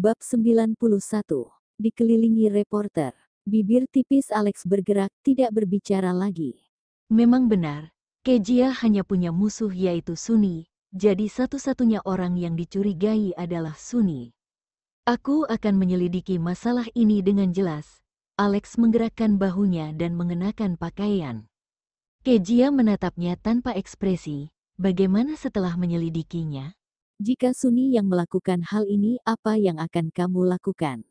Bab 91. Dikelilingi reporter. Bibir tipis Alex bergerak, tidak berbicara lagi. Memang benar, Kejia hanya punya musuh yaitu Sunny, jadi satu-satunya orang yang dicurigai adalah Sunny. Aku akan menyelidiki masalah ini dengan jelas. Alex menggerakkan bahunya dan mengenakan pakaian. Kejia menatapnya tanpa ekspresi. Bagaimana setelah menyelidikinya? Jika Sunny yang melakukan hal ini, apa yang akan kamu lakukan?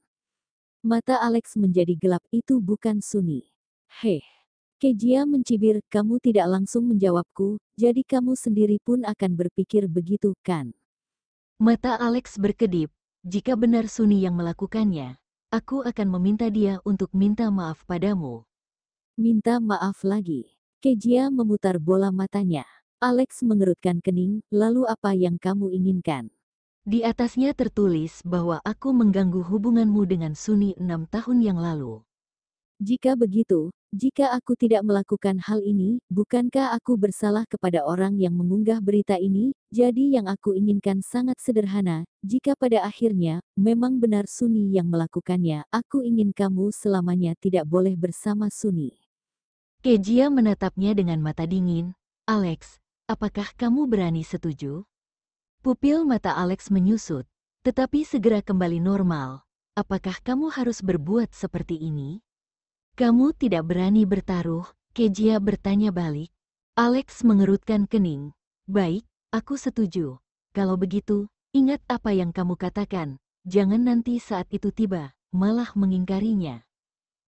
Mata Alex menjadi gelap, itu bukan Sunny. Heh. Kejia mencibir, kamu tidak langsung menjawabku, jadi kamu sendiri pun akan berpikir begitu, kan? Mata Alex berkedip. Jika benar Sunny yang melakukannya, aku akan meminta dia untuk minta maaf padamu. Minta maaf lagi. Kejia memutar bola matanya. Alex mengerutkan kening, lalu apa yang kamu inginkan? Di atasnya tertulis bahwa aku mengganggu hubunganmu dengan Sunny 6 tahun yang lalu. Jika begitu, jika aku tidak melakukan hal ini, bukankah aku bersalah kepada orang yang mengunggah berita ini? Jadi yang aku inginkan sangat sederhana, jika pada akhirnya, memang benar Sunny yang melakukannya, aku ingin kamu selamanya tidak boleh bersama Sunny. Kejia menatapnya dengan mata dingin. Alex, apakah kamu berani setuju? Pupil mata Alex menyusut, tetapi segera kembali normal. Apakah kamu harus berbuat seperti ini? Kamu tidak berani bertaruh, Kejia bertanya balik. Alex mengerutkan kening. Baik, aku setuju. Kalau begitu, ingat apa yang kamu katakan. Jangan nanti saat itu tiba, malah mengingkarinya.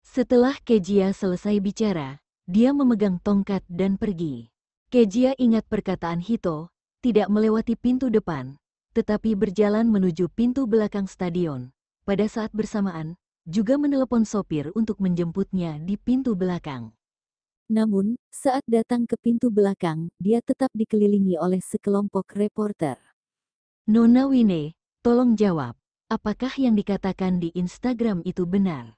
Setelah Kejia selesai bicara, dia memegang tongkat dan pergi. Kejia ingat perkataan Hito, tidak melewati pintu depan, tetapi berjalan menuju pintu belakang stadion. Pada saat bersamaan, juga menelepon sopir untuk menjemputnya di pintu belakang. Namun, saat datang ke pintu belakang, dia tetap dikelilingi oleh sekelompok reporter. Nona Wine, tolong jawab, apakah yang dikatakan di Instagram itu benar?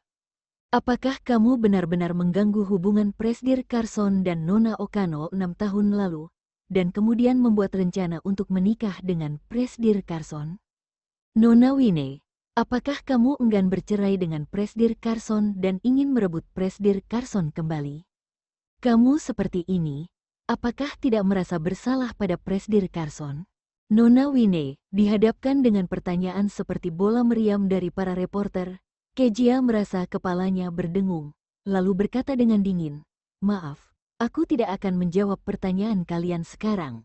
Apakah kamu benar-benar mengganggu hubungan Presdir Carson dan Nona Okano 6 tahun lalu, dan kemudian membuat rencana untuk menikah dengan Presdir Carson? Nona Wine, apakah kamu enggan bercerai dengan Presdir Carson dan ingin merebut Presdir Carson kembali? Kamu seperti ini, apakah tidak merasa bersalah pada Presdir Carson? Nona Wine dihadapkan dengan pertanyaan seperti bola meriam dari para reporter. Kejia merasa kepalanya berdengung, lalu berkata dengan dingin, "Maaf, aku tidak akan menjawab pertanyaan kalian sekarang."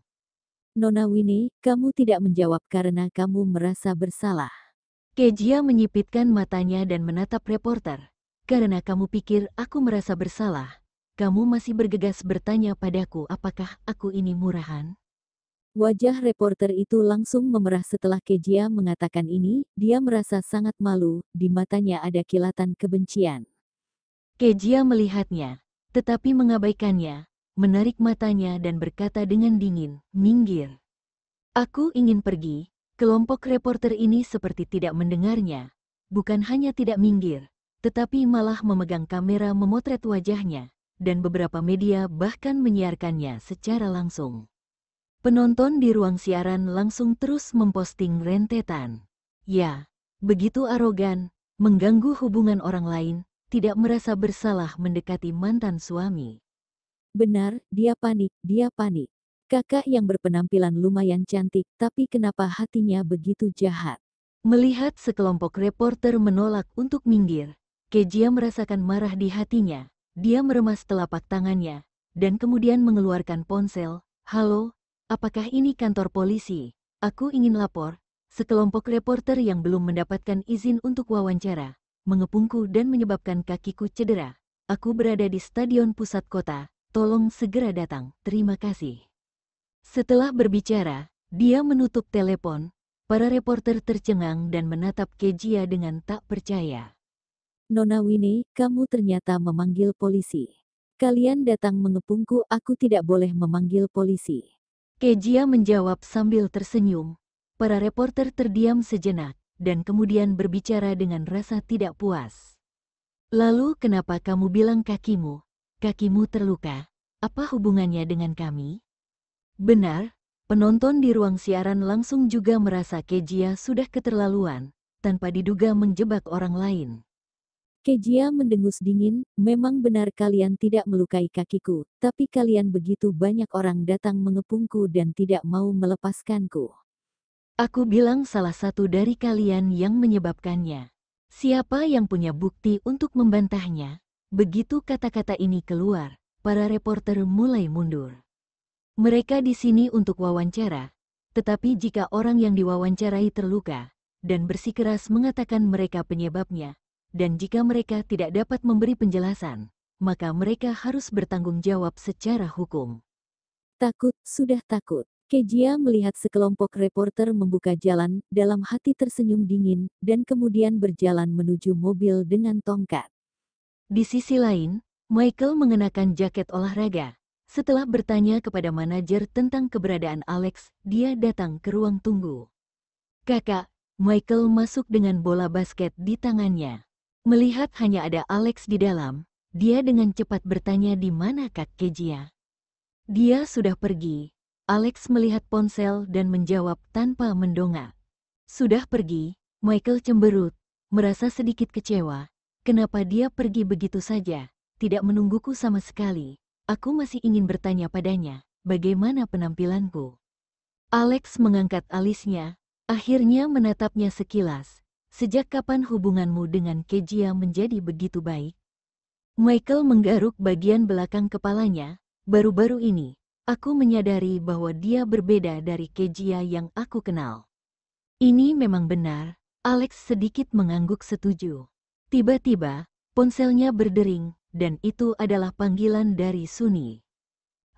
Nona Wine, kamu tidak menjawab karena kamu merasa bersalah. Kejia menyipitkan matanya dan menatap reporter. "Karena kamu pikir aku merasa bersalah, kamu masih bergegas bertanya padaku apakah aku ini murahan?" Wajah reporter itu langsung memerah setelah Kejia mengatakan ini, dia merasa sangat malu, di matanya ada kilatan kebencian. Kejia melihatnya, tetapi mengabaikannya, menarik matanya dan berkata dengan dingin, "Minggir. Aku ingin pergi." Kelompok reporter ini seperti tidak mendengarnya. Bukan hanya tidak minggir, tetapi malah memegang kamera memotret wajahnya, dan beberapa media bahkan menyiarkannya secara langsung. Penonton di ruang siaran langsung terus memposting rentetan. Ya, begitu arogan, mengganggu hubungan orang lain, tidak merasa bersalah mendekati mantan suami. Benar, dia panik, dia panik. Kakak yang berpenampilan lumayan cantik, tapi kenapa hatinya begitu jahat? Melihat sekelompok reporter menolak untuk minggir, Kejia merasakan marah di hatinya. Dia meremas telapak tangannya, dan kemudian mengeluarkan ponsel. "Halo, apakah ini kantor polisi? Aku ingin lapor." Sekelompok reporter yang belum mendapatkan izin untuk wawancara, mengepungku dan menyebabkan kakiku cedera. "Aku berada di stadion pusat kota, tolong segera datang, terima kasih." Setelah berbicara, dia menutup telepon. Para reporter tercengang dan menatap Kejia dengan tak percaya. Nona Wine, kamu ternyata memanggil polisi. Kalian datang mengepungku, aku tidak boleh memanggil polisi. Kejia menjawab sambil tersenyum. Para reporter terdiam sejenak, dan kemudian berbicara dengan rasa tidak puas. "Lalu kenapa kamu bilang kakimu? Kakimu terluka. Apa hubungannya dengan kami?" Benar, penonton di ruang siaran langsung juga merasa Kejia sudah keterlaluan. tanpa diduga menjebak orang lain. Kejia mendengus dingin, memang benar kalian tidak melukai kakiku, tapi kalian begitu banyak orang datang mengepungku dan tidak mau melepaskanku. Aku bilang salah satu dari kalian yang menyebabkannya. Siapa yang punya bukti untuk membantahnya? Begitu kata-kata ini keluar, para reporter mulai mundur. Mereka di sini untuk wawancara, tetapi jika orang yang diwawancarai terluka, dan bersikeras mengatakan mereka penyebabnya, dan jika mereka tidak dapat memberi penjelasan, maka mereka harus bertanggung jawab secara hukum. Takut, sudah takut. Kejia melihat sekelompok reporter membuka jalan, dalam hati tersenyum dingin, dan kemudian berjalan menuju mobil dengan tongkat. Di sisi lain, Michael mengenakan jaket olahraga. Setelah bertanya kepada manajer tentang keberadaan Alex, dia datang ke ruang tunggu. "Kakak," Michael masuk dengan bola basket di tangannya. Melihat hanya ada Alex di dalam, dia dengan cepat bertanya di mana Kak Kejia. "Dia sudah pergi." Alex melihat ponsel dan menjawab tanpa mendongak. "Sudah pergi?" Michael cemberut, merasa sedikit kecewa. Kenapa dia pergi begitu saja, tidak menungguku sama sekali. Aku masih ingin bertanya padanya, bagaimana penampilanku. Alex mengangkat alisnya, akhirnya menatapnya sekilas. "Sejak kapan hubunganmu dengan Kejia menjadi begitu baik?" Michael menggaruk bagian belakang kepalanya. "Baru-baru ini, aku menyadari bahwa dia berbeda dari Kejia yang aku kenal." "Ini memang benar." Alex sedikit mengangguk setuju. Tiba-tiba, ponselnya berdering, dan itu adalah panggilan dari Suni.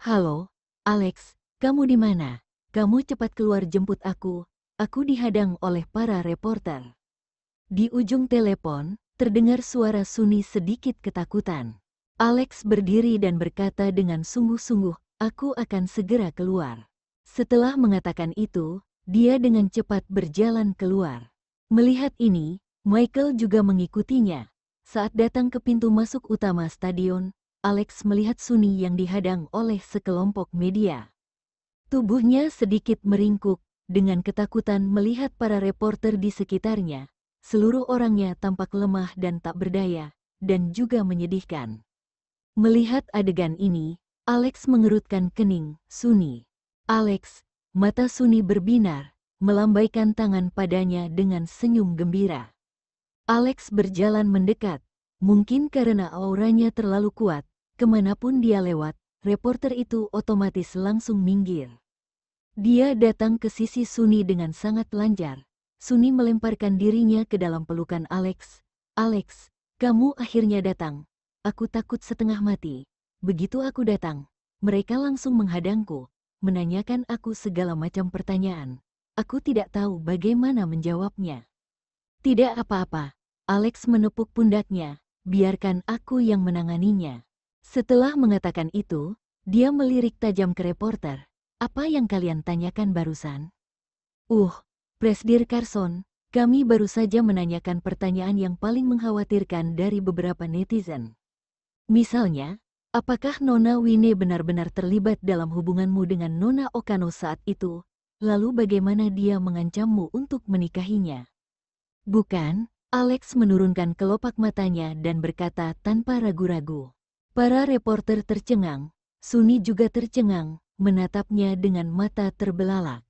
"Halo, Alex, kamu di mana? Kamu cepat keluar jemput aku dihadang oleh para reporter." Di ujung telepon, terdengar suara Suni sedikit ketakutan. Alex berdiri dan berkata dengan sungguh-sungguh, "Aku akan segera keluar." Setelah mengatakan itu, dia dengan cepat berjalan keluar. Melihat ini, Michael juga mengikutinya. Saat datang ke pintu masuk utama stadion, Alex melihat Suni yang dihadang oleh sekelompok media. Tubuhnya sedikit meringkuk, dengan ketakutan melihat para reporter di sekitarnya. Seluruh orangnya tampak lemah dan tak berdaya, dan juga menyedihkan. Melihat adegan ini, Alex mengerutkan kening. "Suni." "Alex." Mata Suni berbinar, melambaikan tangan padanya dengan senyum gembira. Alex berjalan mendekat. Mungkin karena auranya terlalu kuat, kemanapun dia lewat, reporter itu otomatis langsung minggir. Dia datang ke sisi Suni dengan sangat lancar. Suni melemparkan dirinya ke dalam pelukan Alex. "Alex, kamu akhirnya datang. Aku takut setengah mati. Begitu aku datang, mereka langsung menghadangku, menanyakan aku segala macam pertanyaan. Aku tidak tahu bagaimana menjawabnya." "Tidak apa-apa." Alex menepuk pundaknya, "Biarkan aku yang menanganinya." Setelah mengatakan itu, dia melirik tajam ke reporter. "Apa yang kalian tanyakan barusan?" Presdir Carson, kami baru saja menanyakan pertanyaan yang paling mengkhawatirkan dari beberapa netizen. Misalnya, apakah Nona Winnie benar-benar terlibat dalam hubunganmu dengan Nona Okano saat itu? Lalu bagaimana dia mengancammu untuk menikahinya?" "Bukan." Alex menurunkan kelopak matanya dan berkata tanpa ragu-ragu. Para reporter tercengang, Suni juga tercengang, menatapnya dengan mata terbelalak.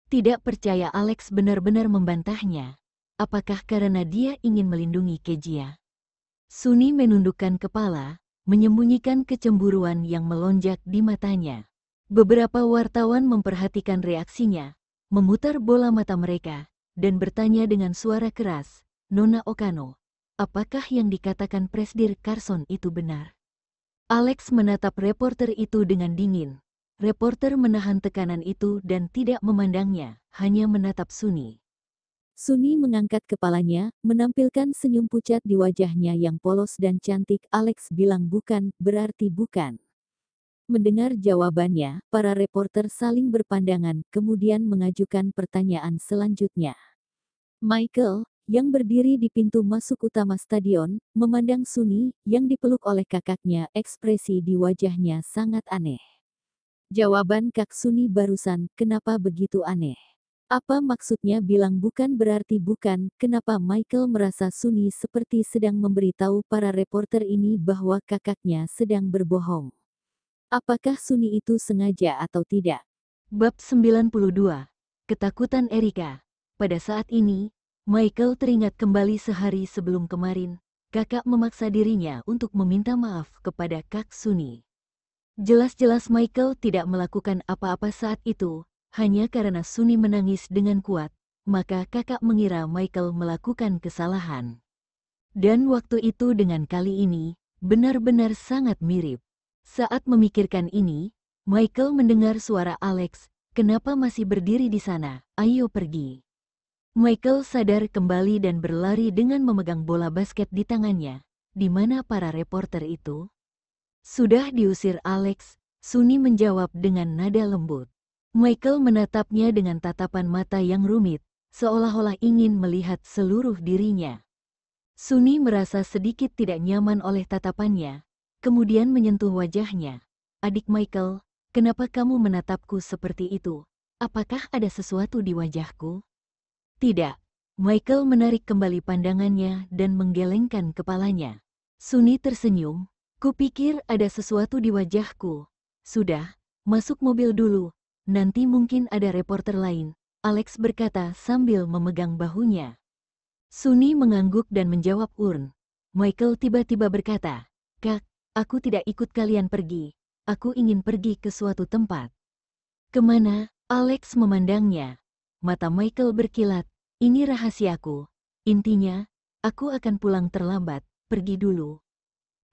Tidak percaya Alex benar-benar membantahnya. Apakah karena dia ingin melindungi Kejia? Suni menundukkan kepala, menyembunyikan kecemburuan yang melonjak di matanya. Beberapa wartawan memperhatikan reaksinya, memutar bola mata mereka, dan bertanya dengan suara keras, "Nona Okano, apakah yang dikatakan Presdir Carson itu benar?" Alex menatap reporter itu dengan dingin. Reporter menahan tekanan itu dan tidak memandangnya, hanya menatap Suni. Suni mengangkat kepalanya, menampilkan senyum pucat di wajahnya yang polos dan cantik. Alex bilang bukan, berarti bukan. Mendengar jawabannya, para reporter saling berpandangan, kemudian mengajukan pertanyaan selanjutnya. Michael, yang berdiri di pintu masuk utama stadion, memandang Suni, yang dipeluk oleh kakaknya. Ekspresi di wajahnya sangat aneh. "Jawaban Kak Suni barusan, kenapa begitu aneh?" Apa maksudnya bilang bukan berarti bukan? Kenapa Michael merasa Sunny seperti sedang memberitahu para reporter ini bahwa kakaknya sedang berbohong? Apakah Sunny itu sengaja atau tidak? Bab 92. Ketakutan Erika. Pada saat ini, Michael teringat kembali sehari sebelum kemarin, kakak memaksa dirinya untuk meminta maaf kepada Kak Sunny. Jelas-jelas Michael tidak melakukan apa-apa saat itu, hanya karena Sunny menangis dengan kuat, maka kakak mengira Michael melakukan kesalahan. Dan waktu itu dengan kali ini, benar-benar sangat mirip. Saat memikirkan ini, Michael mendengar suara Alex, "Kenapa masih berdiri di sana? Ayo pergi." Michael sadar kembali dan berlari dengan memegang bola basket di tangannya. Di mana para reporter itu? Sudah diusir Alex, Sunny menjawab dengan nada lembut. Michael menatapnya dengan tatapan mata yang rumit, seolah-olah ingin melihat seluruh dirinya. Sunny merasa sedikit tidak nyaman oleh tatapannya, kemudian menyentuh wajahnya. "Adik Michael, kenapa kamu menatapku seperti itu? Apakah ada sesuatu di wajahku?" "Tidak." Michael menarik kembali pandangannya dan menggelengkan kepalanya. Sunny tersenyum. "Kupikir ada sesuatu di wajahku. Sudah, masuk mobil dulu, nanti mungkin ada reporter lain," Alex berkata sambil memegang bahunya. Sunny mengangguk dan menjawab urn. Michael tiba-tiba berkata, "Kak, aku tidak ikut kalian pergi. Aku ingin pergi ke suatu tempat." "Kemana?" Alex memandangnya. Mata Michael berkilat. "Ini rahasiaku. Intinya, aku akan pulang terlambat. Pergi dulu."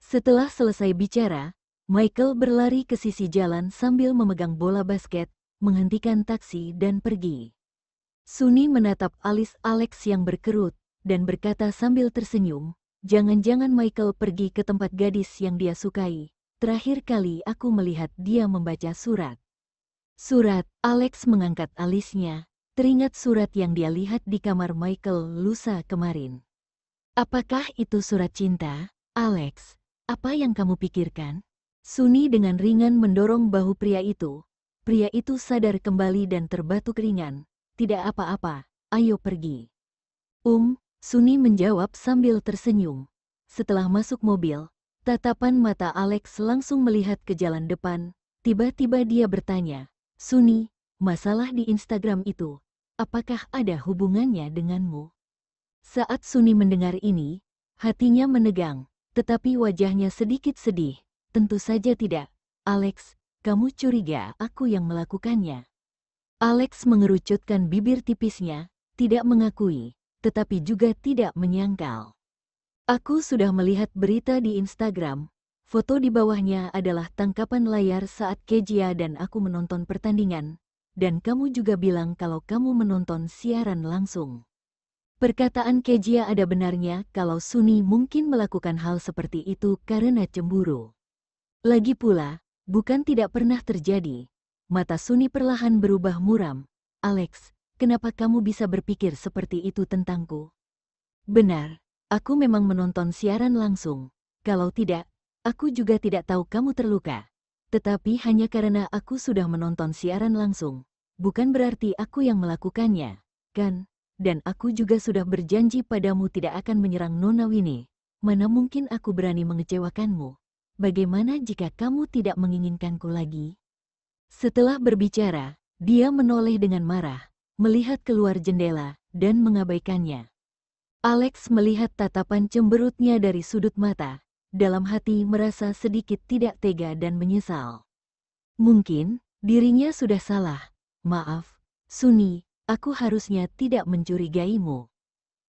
Setelah selesai bicara, Michael berlari ke sisi jalan sambil memegang bola basket, menghentikan taksi dan pergi. Sunny menatap alis Alex yang berkerut, dan berkata sambil tersenyum, "Jangan-jangan Michael pergi ke tempat gadis yang dia sukai. Terakhir kali aku melihat dia membaca surat." "Surat?" Alex mengangkat alisnya, teringat surat yang dia lihat di kamar Michael lusa kemarin. "Apakah itu surat cinta, Alex? Apa yang kamu pikirkan?" Sunny dengan ringan mendorong bahu pria itu. Pria itu sadar kembali dan terbatuk ringan. "Tidak apa-apa, ayo pergi." Sunny menjawab sambil tersenyum. Setelah masuk mobil, tatapan mata Alex langsung melihat ke jalan depan. Tiba-tiba dia bertanya, "Sunny, masalah di Instagram itu, apakah ada hubungannya denganmu?" Saat Sunny mendengar ini, hatinya menegang, tetapi wajahnya sedikit sedih. "Tentu saja tidak, Alex, kamu curiga aku yang melakukannya?" Alex mengerucutkan bibir tipisnya, tidak mengakui, tetapi juga tidak menyangkal. "Aku sudah melihat berita di Instagram. Foto di bawahnya adalah tangkapan layar saat Kezia dan aku menonton pertandingan, dan kamu juga bilang kalau kamu menonton siaran langsung." Perkataan Kezia ada benarnya kalau Sunny mungkin melakukan hal seperti itu karena cemburu. Lagi pula, bukan tidak pernah terjadi. Mata Sunny perlahan berubah muram. "Alex, kenapa kamu bisa berpikir seperti itu tentangku?" "Benar, aku memang menonton siaran langsung. Kalau tidak, aku juga tidak tahu kamu terluka. Tetapi hanya karena aku sudah menonton siaran langsung, bukan berarti aku yang melakukannya, kan? Dan aku juga sudah berjanji padamu tidak akan menyerang Nona Winnie. Mana mungkin aku berani mengecewakanmu? Bagaimana jika kamu tidak menginginkanku lagi?" Setelah berbicara, dia menoleh dengan marah, melihat keluar jendela, dan mengabaikannya. Alex melihat tatapan cemberutnya dari sudut mata, dalam hati merasa sedikit tidak tega dan menyesal. Mungkin, dirinya sudah salah. "Maaf, Sunny, aku harusnya tidak mencurigaimu."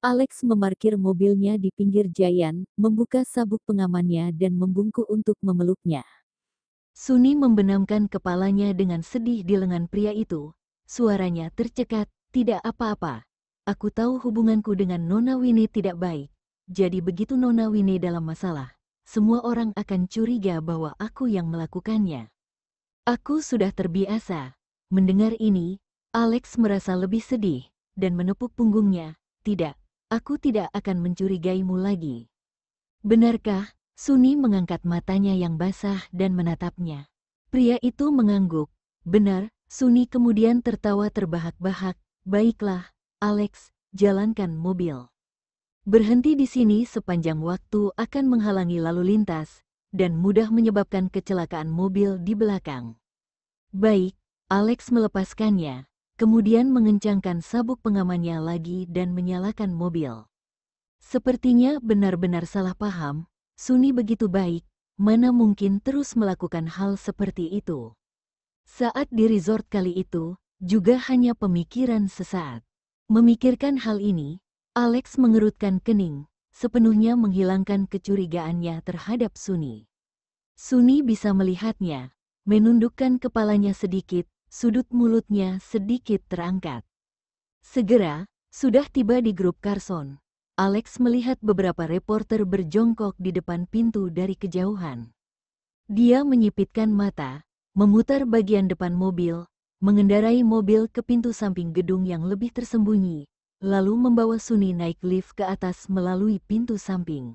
Alex memarkir mobilnya di pinggir jalan, membuka sabuk pengamannya dan membungkuk untuk memeluknya. Sunny membenamkan kepalanya dengan sedih di lengan pria itu. Suaranya tercekat, "Tidak apa-apa. Aku tahu hubunganku dengan Nona Winnie tidak baik. Jadi begitu Nona Winnie dalam masalah, semua orang akan curiga bahwa aku yang melakukannya. Aku sudah terbiasa." Mendengar ini, Alex merasa lebih sedih, dan menepuk punggungnya. "Tidak, aku tidak akan mencurigaimu lagi." "Benarkah?" Sunny mengangkat matanya yang basah dan menatapnya. Pria itu mengangguk. "Benar." Sunny kemudian tertawa terbahak-bahak. Baiklah, Alex, jalankan mobil. Berhenti di sini sepanjang waktu akan menghalangi lalu lintas dan mudah menyebabkan kecelakaan mobil di belakang. Baik, Alex melepaskannya, kemudian mengencangkan sabuk pengamannya lagi dan menyalakan mobil. Sepertinya benar-benar salah paham, Suni begitu baik, mana mungkin terus melakukan hal seperti itu. Saat di resort kali itu, juga hanya pemikiran sesaat. Memikirkan hal ini, Alex mengerutkan kening, sepenuhnya menghilangkan kecurigaannya terhadap Suni. Suni bisa melihatnya, menundukkan kepalanya sedikit, sudut mulutnya sedikit terangkat. Segera, sudah tiba di grup Carson. Alex melihat beberapa reporter berjongkok di depan pintu dari kejauhan. Dia menyipitkan mata, memutar bagian depan mobil, mengendarai mobil ke pintu samping gedung yang lebih tersembunyi, lalu membawa Suni naik lift ke atas melalui pintu samping.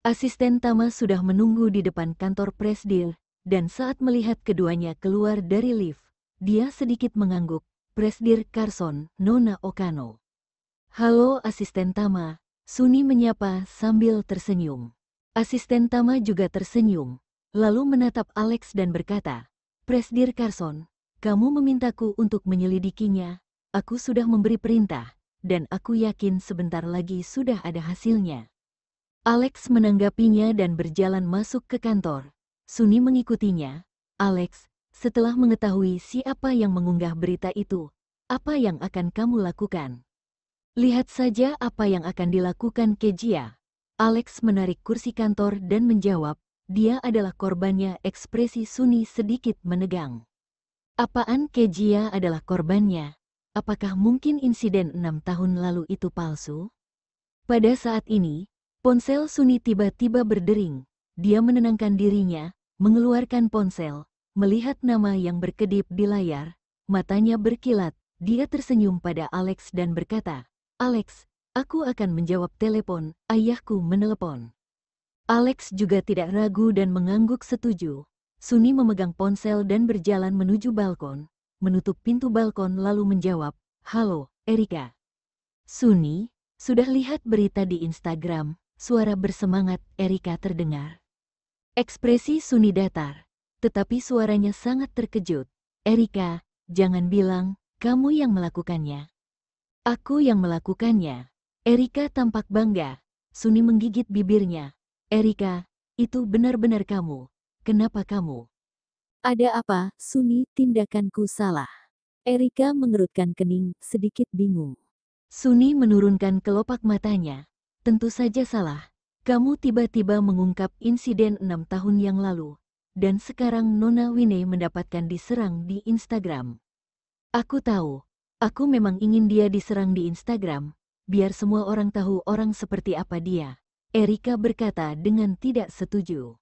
Asisten Tama sudah menunggu di depan kantor Presdir, dan saat melihat keduanya keluar dari lift, dia sedikit mengangguk. Presdir Carson, Nona Okano. Halo Asisten Tama, Suni menyapa sambil tersenyum. Asisten Tama juga tersenyum, lalu menatap Alex dan berkata, Presdir Carson, kamu memintaku untuk menyelidikinya, aku sudah memberi perintah, dan aku yakin sebentar lagi sudah ada hasilnya. Alex menanggapinya dan berjalan masuk ke kantor. Suni mengikutinya. Alex, setelah mengetahui siapa yang mengunggah berita itu, apa yang akan kamu lakukan? Lihat saja apa yang akan dilakukan Kejia. Alex menarik kursi kantor dan menjawab, dia adalah korbannya. Ekspresi Suni sedikit menegang. Apaan Kejia adalah korbannya? Apakah mungkin insiden 6 tahun lalu itu palsu? Pada saat ini, ponsel Suni tiba-tiba berdering. Dia menenangkan dirinya, mengeluarkan ponsel, melihat nama yang berkedip di layar, matanya berkilat, dia tersenyum pada Alex dan berkata, Alex, aku akan menjawab telepon, ayahku menelepon. Alex juga tidak ragu dan mengangguk setuju. Suni memegang ponsel dan berjalan menuju balkon, menutup pintu balkon lalu menjawab, halo, Erika. Suni, sudah lihat berita di Instagram, suara bersemangat Erika terdengar. Ekspresi Suni datar, tetapi suaranya sangat terkejut. Erika, jangan bilang, kamu yang melakukannya. Aku yang melakukannya. Erika tampak bangga. Suni menggigit bibirnya. Erika, itu benar-benar kamu. Kenapa kamu? Ada apa, Suni, tindakanku salah? Erika mengerutkan kening, sedikit bingung. Suni menurunkan kelopak matanya. Tentu saja salah. Kamu tiba-tiba mengungkap insiden 6 tahun yang lalu. Dan sekarang Nona Winnie mendapatkan diserang di Instagram. Aku tahu. Aku memang ingin dia diserang di Instagram. Biar semua orang tahu orang seperti apa dia. Erika berkata dengan tidak setuju.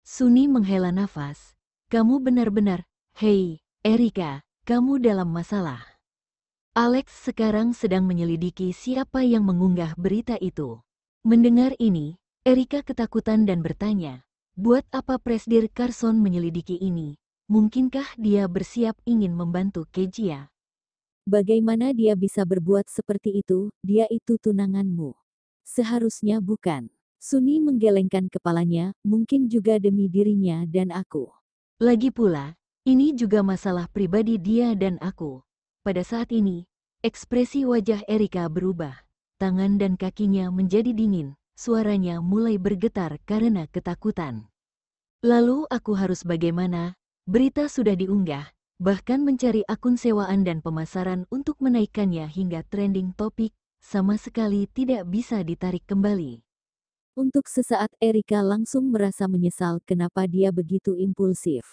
Suni menghela nafas. Kamu benar-benar, hei, Erika, kamu dalam masalah. Alex sekarang sedang menyelidiki siapa yang mengunggah berita itu. Mendengar ini, Erika ketakutan dan bertanya, buat apa Presdir Carson menyelidiki ini? Mungkinkah dia bersiap ingin membantu Kejia? Bagaimana dia bisa berbuat seperti itu? Dia itu tunanganmu. Seharusnya bukan. Suni menggelengkan kepalanya, mungkin juga demi dirinya dan aku. Lagi pula, ini juga masalah pribadi dia dan aku. Pada saat ini, ekspresi wajah Erika berubah. Tangan dan kakinya menjadi dingin, suaranya mulai bergetar karena ketakutan. Lalu aku harus bagaimana? Berita sudah diunggah, bahkan mencari akun sewaan dan pemasaran untuk menaikkannya hingga trending topik, sama sekali tidak bisa ditarik kembali. Untuk sesaat Erika langsung merasa menyesal kenapa dia begitu impulsif.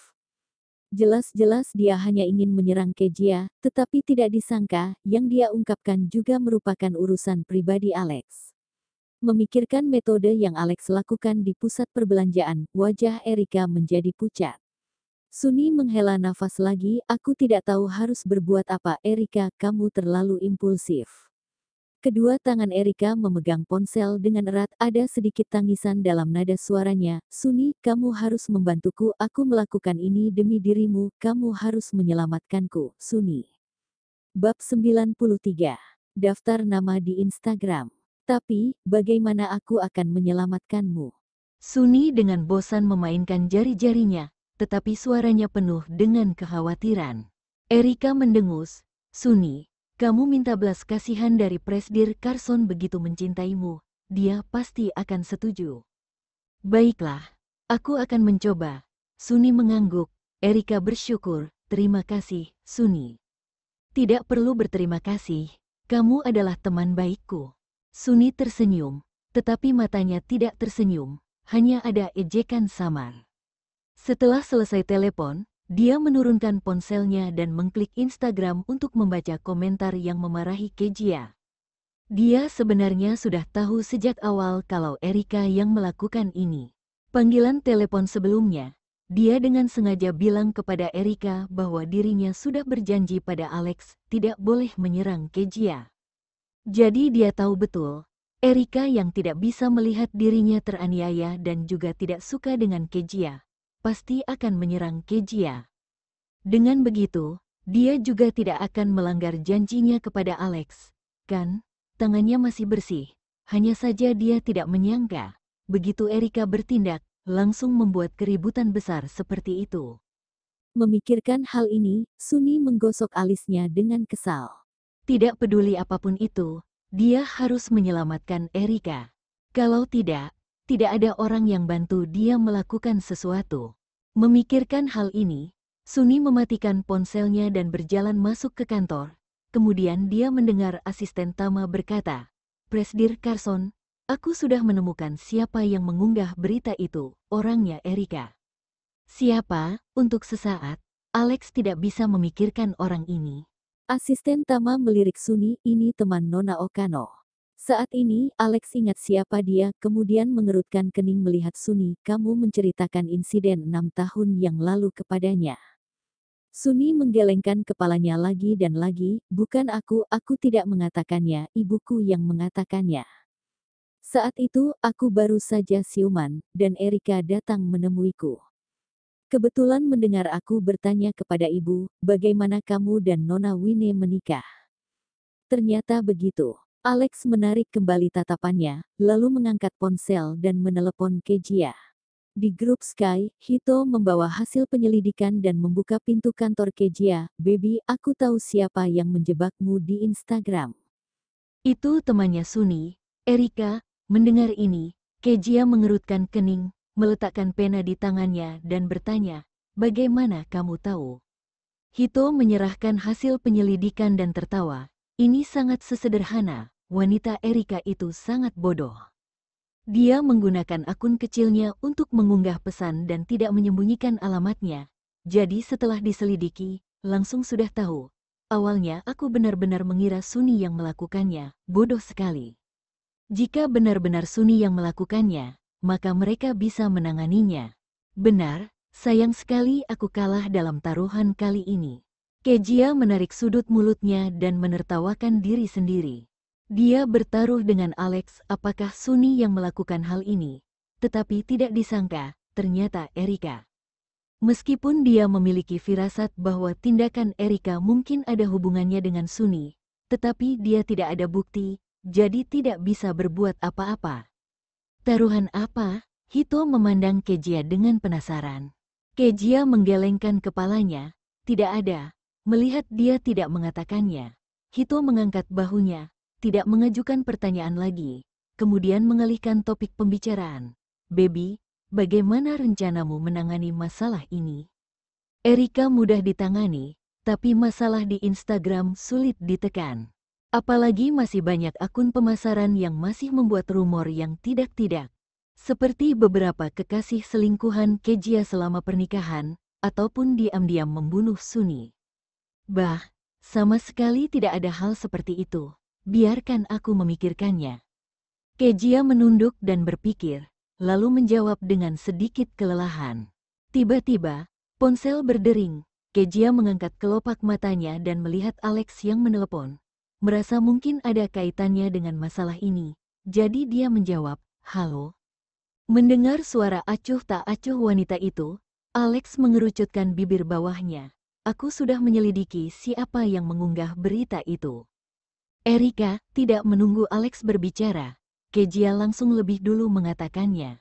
Jelas-jelas dia hanya ingin menyerang Kejia, tetapi tidak disangka, yang dia ungkapkan juga merupakan urusan pribadi Alex. Memikirkan metode yang Alex lakukan di pusat perbelanjaan, wajah Erika menjadi pucat. Suni menghela nafas lagi, aku tidak tahu harus berbuat apa. Erika, kamu terlalu impulsif. Kedua tangan Erika memegang ponsel dengan erat, ada sedikit tangisan dalam nada suaranya. Suni, kamu harus membantuku, aku melakukan ini demi dirimu, kamu harus menyelamatkanku, Suni. Bab 93. Daftar nama di Instagram. Tapi, bagaimana aku akan menyelamatkanmu? Suni dengan bosan memainkan jari-jarinya, tetapi suaranya penuh dengan kekhawatiran. Erika mendengus, "Suni, kamu minta belas kasihan dari Presdir Carson begitu mencintaimu, dia pasti akan setuju." "Baiklah, aku akan mencoba." Suni mengangguk. Erika bersyukur, "Terima kasih, Suni." "Tidak perlu berterima kasih, kamu adalah teman baikku." Suni tersenyum, tetapi matanya tidak tersenyum, hanya ada ejekan samar. Setelah selesai telepon, dia menurunkan ponselnya dan mengklik Instagram untuk membaca komentar yang memarahi Kejia. Dia sebenarnya sudah tahu sejak awal kalau Erika yang melakukan ini. Panggilan telepon sebelumnya, dia dengan sengaja bilang kepada Erika bahwa dirinya sudah berjanji pada Alex tidak boleh menyerang Kejia. Jadi dia tahu betul, Erika yang tidak bisa melihat dirinya teraniaya dan juga tidak suka dengan Kejia, pasti akan menyerang Kejia. Dengan begitu, dia juga tidak akan melanggar janjinya kepada Alex, kan? Tangannya masih bersih, hanya saja dia tidak menyangka, begitu Erika bertindak, langsung membuat keributan besar seperti itu. Memikirkan hal ini, Suni menggosok alisnya dengan kesal. Tidak peduli apapun itu, dia harus menyelamatkan Erika. Kalau tidak ada orang yang bantu dia melakukan sesuatu. Memikirkan hal ini, Suni mematikan ponselnya dan berjalan masuk ke kantor. Kemudian dia mendengar asisten Tama berkata, "Presdir Carson, aku sudah menemukan siapa yang mengunggah berita itu, orangnya Erika." Siapa? Untuk sesaat, Alex tidak bisa memikirkan orang ini. Asisten Tama melirik Suni, ini teman Nona Okano. Saat ini, Alex ingat siapa dia, kemudian mengerutkan kening melihat Suni, kamu menceritakan insiden 6 tahun yang lalu kepadanya. Suni menggelengkan kepalanya lagi dan lagi, bukan aku tidak mengatakannya, ibuku yang mengatakannya. Saat itu, aku baru saja siuman, dan Erika datang menemuiku. Kebetulan mendengar aku bertanya kepada ibu, bagaimana kamu dan Nona Wine menikah. Ternyata begitu. Alex menarik kembali tatapannya, lalu mengangkat ponsel dan menelepon Kejia. Di grup Sky, Hito membawa hasil penyelidikan dan membuka pintu kantor Kejia. Baby, aku tahu siapa yang menjebakmu di Instagram. Itu temannya Suni. Erika, mendengar ini, Kejia mengerutkan kening, meletakkan pena di tangannya dan bertanya, "Bagaimana kamu tahu?" Hito menyerahkan hasil penyelidikan dan tertawa. "Ini sangat sesederhana, wanita Erika itu sangat bodoh. Dia menggunakan akun kecilnya untuk mengunggah pesan dan tidak menyembunyikan alamatnya. Jadi setelah diselidiki, langsung sudah tahu. Awalnya aku benar-benar mengira Suni yang melakukannya, bodoh sekali. Jika benar-benar Suni yang melakukannya, maka mereka bisa menanganinya. Benar, sayang sekali aku kalah dalam taruhan kali ini." Kejia menarik sudut mulutnya dan menertawakan diri sendiri. Dia bertaruh dengan Alex apakah Suni yang melakukan hal ini, tetapi tidak disangka, ternyata Erika. Meskipun dia memiliki firasat bahwa tindakan Erika mungkin ada hubungannya dengan Suni, tetapi dia tidak ada bukti, jadi tidak bisa berbuat apa-apa. "Taruhan apa?" Hito memandang Kejia dengan penasaran. Kejia menggelengkan kepalanya, "Tidak ada." Melihat dia tidak mengatakannya, Hito mengangkat bahunya, tidak mengajukan pertanyaan lagi, kemudian mengalihkan topik pembicaraan. "Baby, bagaimana rencanamu menangani masalah ini?" Erika mudah ditangani, tapi masalah di Instagram sulit ditekan. Apalagi masih banyak akun pemasaran yang masih membuat rumor yang tidak-tidak. Seperti beberapa kekasih selingkuhan Kejia selama pernikahan, ataupun diam-diam membunuh Suni. Bah, sama sekali tidak ada hal seperti itu. Biarkan aku memikirkannya. Kejia menunduk dan berpikir, lalu menjawab dengan sedikit kelelahan. Tiba-tiba, ponsel berdering. Kejia mengangkat kelopak matanya dan melihat Alex yang menelepon. Merasa mungkin ada kaitannya dengan masalah ini, jadi dia menjawab, "Halo." Mendengar suara acuh tak acuh wanita itu, Alex mengerucutkan bibir bawahnya. aku sudah menyelidiki siapa yang mengunggah berita itu. Erika tidak menunggu Alex berbicara. Kejia langsung lebih dulu mengatakannya.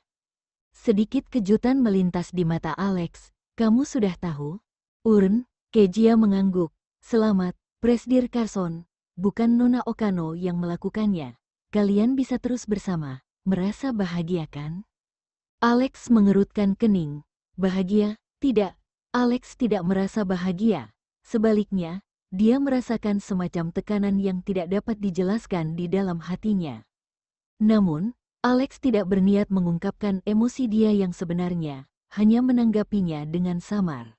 Sedikit kejutan melintas di mata Alex. Kamu sudah tahu? Urn, Kejia mengangguk. Selamat, Presdir Carson. Bukan Nona Okano yang melakukannya. Kalian bisa terus bersama. Merasa bahagia kan? Alex mengerutkan kening. Bahagia? Tidak. Alex tidak merasa bahagia. Sebaliknya, dia merasakan semacam tekanan yang tidak dapat dijelaskan di dalam hatinya. Namun, Alex tidak berniat mengungkapkan emosi dia yang sebenarnya, hanya menanggapinya dengan samar.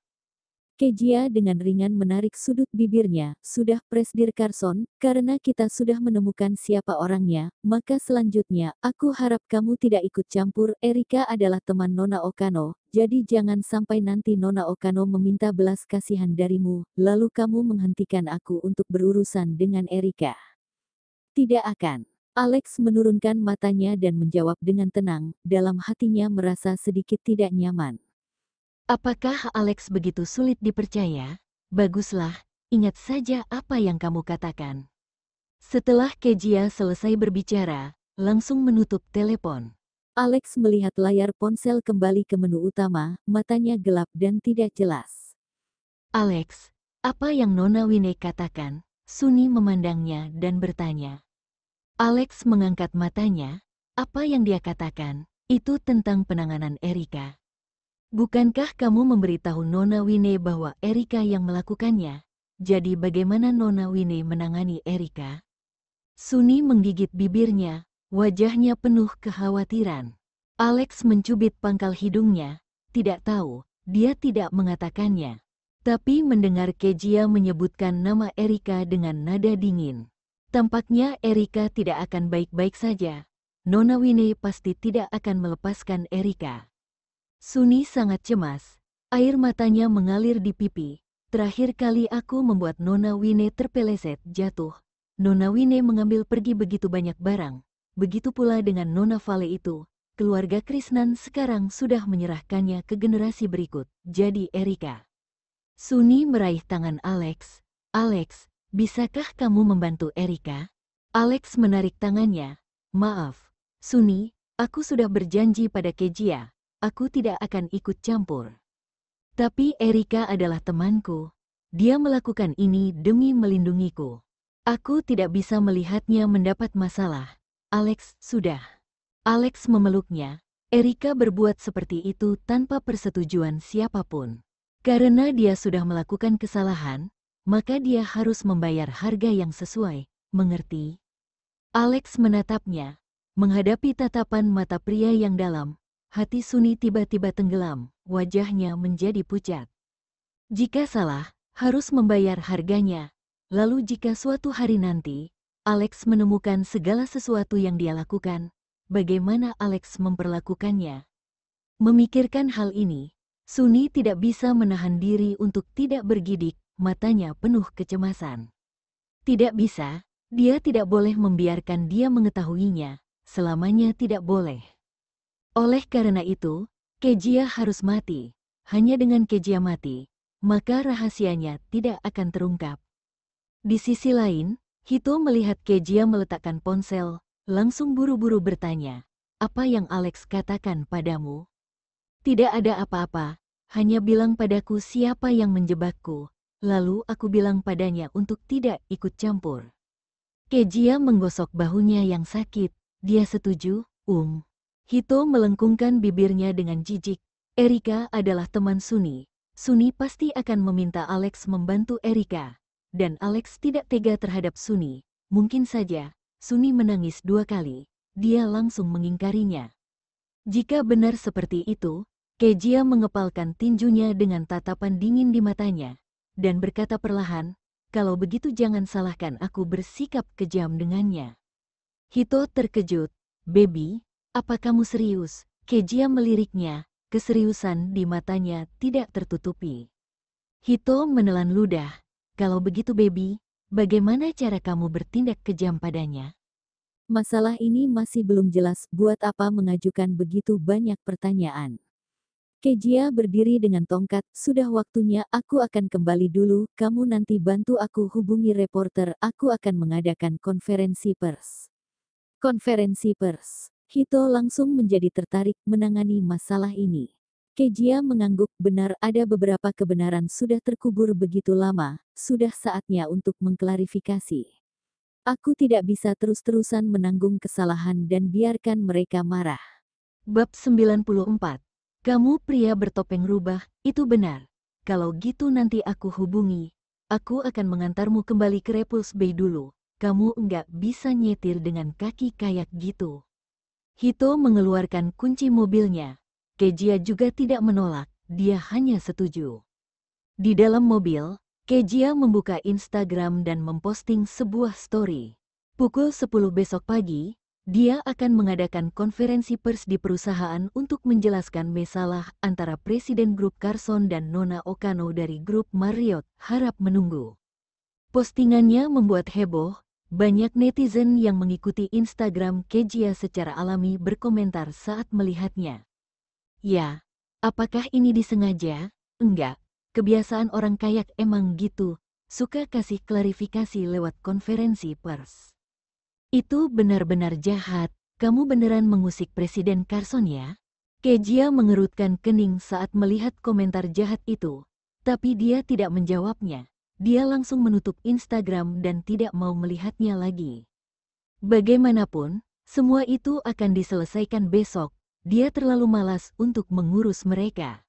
Kejia dengan ringan menarik sudut bibirnya. Sudah, Presdir Carson, karena kita sudah menemukan siapa orangnya, maka selanjutnya, aku harap kamu tidak ikut campur. Erika adalah teman Nona Okano, jadi jangan sampai nanti Nona Okano meminta belas kasihan darimu, lalu kamu menghentikan aku untuk berurusan dengan Erika. Tidak akan. Alex menurunkan matanya dan menjawab dengan tenang, dalam hatinya merasa sedikit tidak nyaman. Apakah Alex begitu sulit dipercaya? Baguslah, ingat saja apa yang kamu katakan. Setelah Kejia selesai berbicara, langsung menutup telepon. Alex melihat layar ponsel kembali ke menu utama, matanya gelap dan tidak jelas. Alex, apa yang Nona Wine katakan? Suni memandangnya dan bertanya. Alex mengangkat matanya. Apa yang dia katakan? Itu tentang penanganan Erika. Bukankah kamu memberitahu Nona Wine bahwa Erika yang melakukannya? Jadi bagaimana Nona Wine menangani Erika? Suni menggigit bibirnya, wajahnya penuh kekhawatiran. Alex mencubit pangkal hidungnya, tidak tahu, dia tidak mengatakannya. Tapi mendengar Kejia menyebutkan nama Erika dengan nada dingin. Tampaknya Erika tidak akan baik-baik saja. Nona Wine pasti tidak akan melepaskan Erika. Suni sangat cemas. Air matanya mengalir di pipi. Terakhir kali aku membuat Nona Wine terpeleset jatuh. Nona Wine mengambil pergi begitu banyak barang. Begitu pula dengan Nona Vale itu. Keluarga Krishnan sekarang sudah menyerahkannya ke generasi berikut, jadi Erika. Suni meraih tangan Alex. Alex, bisakah kamu membantu Erika? Alex menarik tangannya. Maaf, Suni, aku sudah berjanji pada Kejia. Aku tidak akan ikut campur. Tapi Erika adalah temanku. Dia melakukan ini demi melindungiku. Aku tidak bisa melihatnya mendapat masalah. Alex, sudah. Alex memeluknya. Erika berbuat seperti itu tanpa persetujuan siapapun. Karena dia sudah melakukan kesalahan, maka dia harus membayar harga yang sesuai, mengerti? Alex menatapnya. Menghadapi tatapan mata pria yang dalam, hati Suni tiba-tiba tenggelam, wajahnya menjadi pucat. Jika salah, harus membayar harganya. Lalu jika suatu hari nanti, Alex menemukan segala sesuatu yang dia lakukan, bagaimana Alex memperlakukannya? Memikirkan hal ini, Suni tidak bisa menahan diri untuk tidak bergidik, matanya penuh kecemasan. Tidak bisa, dia tidak boleh membiarkan dia mengetahuinya, selamanya tidak boleh. Oleh karena itu, Kejia harus mati. Hanya dengan Kejia mati, maka rahasianya tidak akan terungkap. Di sisi lain, Hito melihat Kejia meletakkan ponsel, langsung buru-buru bertanya, apa yang Alex katakan padamu? Tidak ada apa-apa, hanya bilang padaku siapa yang menjebakku, lalu aku bilang padanya untuk tidak ikut campur. Kejia menggosok bahunya yang sakit, dia setuju, Hito melengkungkan bibirnya dengan jijik. Erika adalah teman Suni. Suni pasti akan meminta Alex membantu Erika. Dan Alex tidak tega terhadap Suni. Mungkin saja, Suni menangis 2 kali. Dia langsung mengingkarinya. Jika benar seperti itu, Kejia mengepalkan tinjunya dengan tatapan dingin di matanya. Dan berkata perlahan, kalau begitu jangan salahkan aku bersikap kejam dengannya. Hito terkejut. Baby, apa kamu serius? Kejia meliriknya, keseriusan di matanya tidak tertutupi. Hito menelan ludah. Kalau begitu baby, bagaimana cara kamu bertindak kejam padanya? Masalah ini masih belum jelas, buat apa mengajukan begitu banyak pertanyaan. Kejia berdiri dengan tongkat, sudah waktunya aku akan kembali dulu, kamu nanti bantu aku hubungi reporter, aku akan mengadakan konferensi pers. Konferensi pers. Hito langsung menjadi tertarik menangani masalah ini. Kejia mengangguk, benar ada beberapa kebenaran sudah terkubur begitu lama, sudah saatnya untuk mengklarifikasi. Aku tidak bisa terus-terusan menanggung kesalahan dan biarkan mereka marah. Bab 94. Kamu pria bertopeng rubah, itu benar. Kalau gitu nanti aku hubungi. Aku akan mengantarmu kembali ke Repulse Bay dulu. Kamu enggak bisa nyetir dengan kaki kayak gitu. Hito mengeluarkan kunci mobilnya. Kejia juga tidak menolak, dia hanya setuju. Di dalam mobil, Kejia membuka Instagram dan memposting sebuah story. Pukul 10 besok pagi, dia akan mengadakan konferensi pers di perusahaan untuk menjelaskan masalah antara Presiden Grup Carson dan Nona Okano dari Grup Marriott. Harap menunggu. Postingannya membuat heboh, banyak netizen yang mengikuti Instagram Kejia secara alami berkomentar saat melihatnya. Ya, apakah ini disengaja? Enggak, kebiasaan orang kayak emang gitu, suka kasih klarifikasi lewat konferensi pers. Itu benar-benar jahat, kamu beneran mengusik Presiden Carson ya? Kejia mengerutkan kening saat melihat komentar jahat itu, tapi dia tidak menjawabnya. Dia langsung menutup Instagram dan tidak mau melihatnya lagi. Bagaimanapun, semua itu akan diselesaikan besok, dia terlalu malas untuk mengurus mereka.